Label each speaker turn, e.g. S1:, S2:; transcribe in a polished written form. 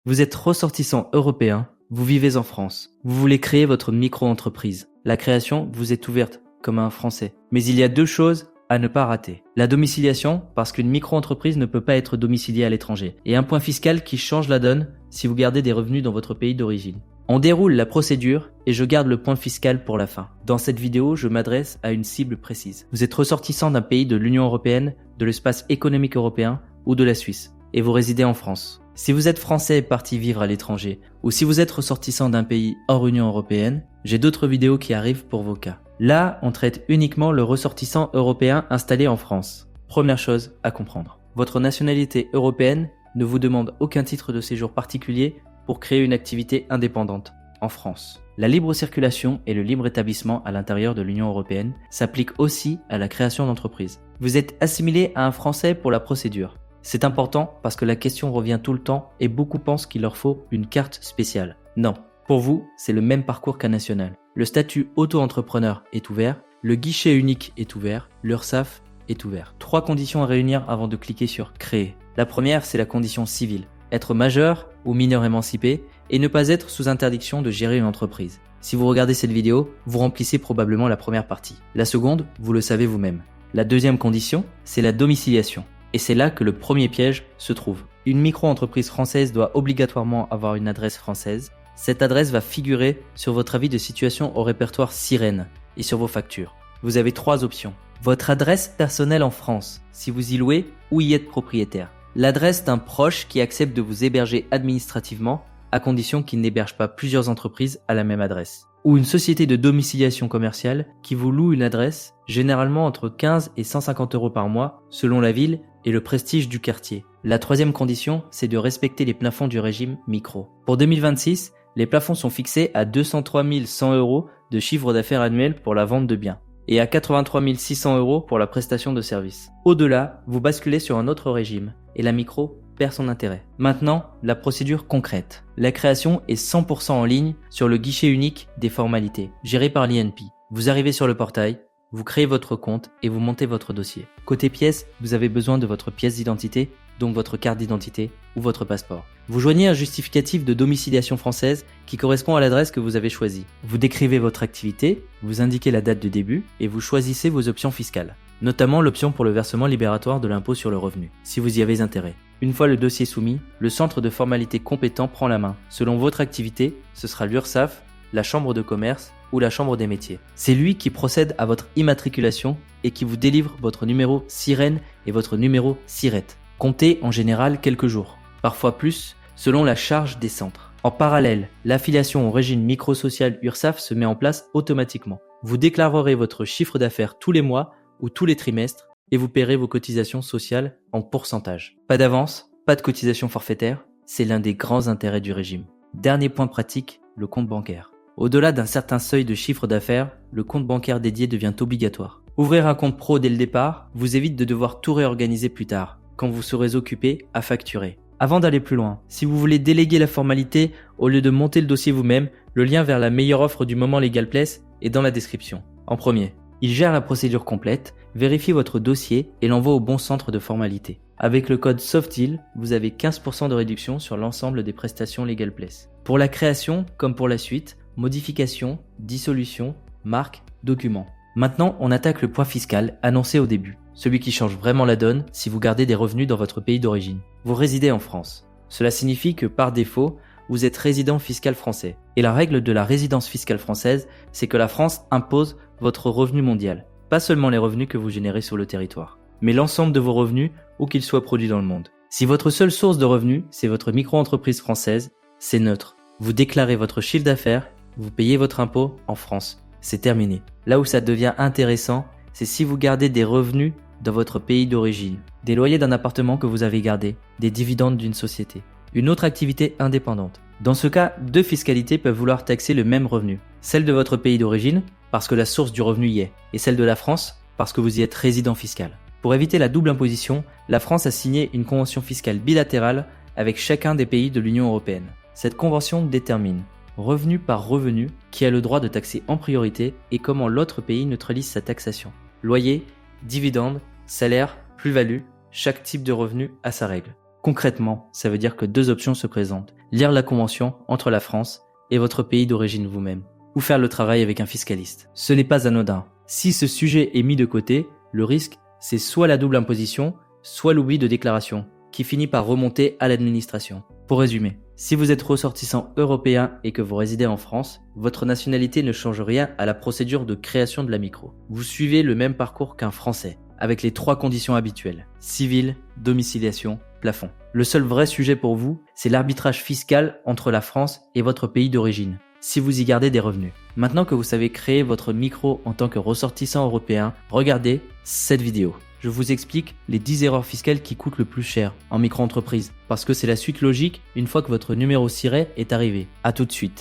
S1: Vous êtes ressortissant européen, vous vivez en France. Vous voulez créer votre micro-entreprise. La création vous est ouverte comme à un Français. Mais il y a deux choses à ne pas rater. La domiciliation, parce qu'une micro-entreprise ne peut pas être domiciliée à l'étranger. Et un point fiscal qui change la donne si vous gardez des revenus dans votre pays d'origine. On déroule la procédure et je garde le point fiscal pour la fin. Dans cette vidéo, je m'adresse à une cible précise. Vous êtes ressortissant d'un pays de l'Union européenne, de l'espace économique européen ou de la Suisse, et vous résidez en France. Si vous êtes français et parti vivre à l'étranger, ou si vous êtes ressortissant d'un pays hors Union européenne, j'ai d'autres vidéos qui arrivent pour vos cas. Là, on traite uniquement le ressortissant européen installé en France. Première chose à comprendre. Votre nationalité européenne ne vous demande aucun titre de séjour particulier pour créer une activité indépendante en France. La libre circulation et le libre établissement à l'intérieur de l'Union européenne s'appliquent aussi à la création d'entreprises. Vous êtes assimilé à un Français pour la procédure. C'est important parce que la question revient tout le temps et beaucoup pensent qu'il leur faut une carte spéciale. Non, pour vous, c'est le même parcours qu'un national. Le statut auto-entrepreneur est ouvert, le guichet unique est ouvert, l'URSSAF est ouvert. 3 conditions à réunir avant de cliquer sur créer. La première, c'est la condition civile. Être majeur ou mineur émancipé et ne pas être sous interdiction de gérer une entreprise. Si vous regardez cette vidéo, vous remplissez probablement la première partie. La seconde, vous le savez vous-même. La deuxième condition, c'est la domiciliation. Et c'est là que le premier piège se trouve. Une micro-entreprise française doit obligatoirement avoir une adresse française. Cette adresse va figurer sur votre avis de situation au répertoire Sirène et sur vos factures. Vous avez 3 options. Votre adresse personnelle en France, si vous y louez ou y êtes propriétaire. L'adresse d'un proche qui accepte de vous héberger administrativement, à condition qu'il n'héberge pas plusieurs entreprises à la même adresse. Ou une société de domiciliation commerciale qui vous loue une adresse, généralement entre 15 et 150 € par mois, selon la ville et le prestige du quartier. La troisième condition, c'est de respecter les plafonds du régime micro. Pour 2026, les plafonds sont fixés à 203 100 € de chiffre d'affaires annuel pour la vente de biens et à 83 600 € pour la prestation de services. Au-delà, vous basculez sur un autre régime et la micro perd son intérêt. Maintenant, la procédure concrète. La création est 100% en ligne sur le guichet unique des formalités, géré par l'INPI. Vous arrivez sur le portail, vous créez votre compte et vous montez votre dossier. Côté pièces, vous avez besoin de votre pièce d'identité, donc votre carte d'identité ou votre passeport. Vous joignez un justificatif de domiciliation française qui correspond à l'adresse que vous avez choisie. Vous décrivez votre activité, vous indiquez la date de début et vous choisissez vos options fiscales, notamment l'option pour le versement libératoire de l'impôt sur le revenu, si vous y avez intérêt. Une fois le dossier soumis, le centre de formalité compétent prend la main. Selon votre activité, ce sera l'URSSAF, la chambre de commerce ou la chambre des métiers. C'est lui qui procède à votre immatriculation et qui vous délivre votre numéro Sirène et votre numéro SIRET. Comptez en général quelques jours, parfois plus, selon la charge des centres. En parallèle, l'affiliation au régime microsocial URSSAF se met en place automatiquement. Vous déclarerez votre chiffre d'affaires tous les mois ou tous les trimestres et vous paierez vos cotisations sociales en pourcentage. Pas d'avance, pas de cotisation forfaitaire, c'est l'un des grands intérêts du régime. Dernier point pratique, le compte bancaire. Au-delà d'un certain seuil de chiffre d'affaires, le compte bancaire dédié devient obligatoire. Ouvrir un compte pro dès le départ vous évite de devoir tout réorganiser plus tard, quand vous serez occupé à facturer. Avant d'aller plus loin, si vous voulez déléguer la formalité au lieu de monter le dossier vous-même, le lien vers la meilleure offre du moment LegalPlace est dans la description. En premier, il gère la procédure complète, vérifie votre dossier et l'envoie au bon centre de formalité. Avec le code SOFTDEAL, vous avez 15% de réduction sur l'ensemble des prestations LegalPlace. Pour la création, comme pour la suite, modification, dissolution, marque, document. Maintenant, on attaque le point fiscal annoncé au début, celui qui change vraiment la donne si vous gardez des revenus dans votre pays d'origine. Vous résidez en France. Cela signifie que par défaut, vous êtes résident fiscal français. Et la règle de la résidence fiscale française, c'est que la France impose votre revenu mondial. Pas seulement les revenus que vous générez sur le territoire, mais l'ensemble de vos revenus où qu'ils soient produits dans le monde. Si votre seule source de revenus, c'est votre micro-entreprise française, c'est neutre. Vous déclarez votre chiffre d'affaires, vous payez votre impôt en France. C'est terminé. Là où ça devient intéressant, c'est si vous gardez des revenus dans votre pays d'origine, des loyers d'un appartement que vous avez gardé, des dividendes d'une société, une autre activité indépendante. Dans ce cas, 2 fiscalités peuvent vouloir taxer le même revenu. Celle de votre pays d'origine, parce que la source du revenu y est, et celle de la France, parce que vous y êtes résident fiscal. Pour éviter la double imposition, la France a signé une convention fiscale bilatérale avec chacun des pays de l'Union européenne. Cette convention détermine, revenu par revenu, qui a le droit de taxer en priorité et comment l'autre pays neutralise sa taxation. Loyer, dividendes, salaire, plus-value, chaque type de revenu a sa règle. Concrètement, ça veut dire que 2 options se présentent. lire la convention entre la France et votre pays d'origine vous-même, ou faire le travail avec un fiscaliste. Ce n'est pas anodin. Si ce sujet est mis de côté, le risque, c'est soit la double imposition, soit l'oubli de déclaration, qui finit par remonter à l'administration. Pour résumer, si vous êtes ressortissant européen et que vous résidez en France, votre nationalité ne change rien à la procédure de création de la micro. Vous suivez le même parcours qu'un Français, avec les 3 conditions habituelles: civil, domiciliation, plafond. Le seul vrai sujet pour vous, c'est l'arbitrage fiscal entre la France et votre pays d'origine, si vous y gardez des revenus. Maintenant que vous savez créer votre micro en tant que ressortissant européen, regardez cette vidéo. Je vous explique les 10 erreurs fiscales qui coûtent le plus cher en micro-entreprise, parce que c'est la suite logique une fois que votre numéro SIRET est arrivé. À tout de suite.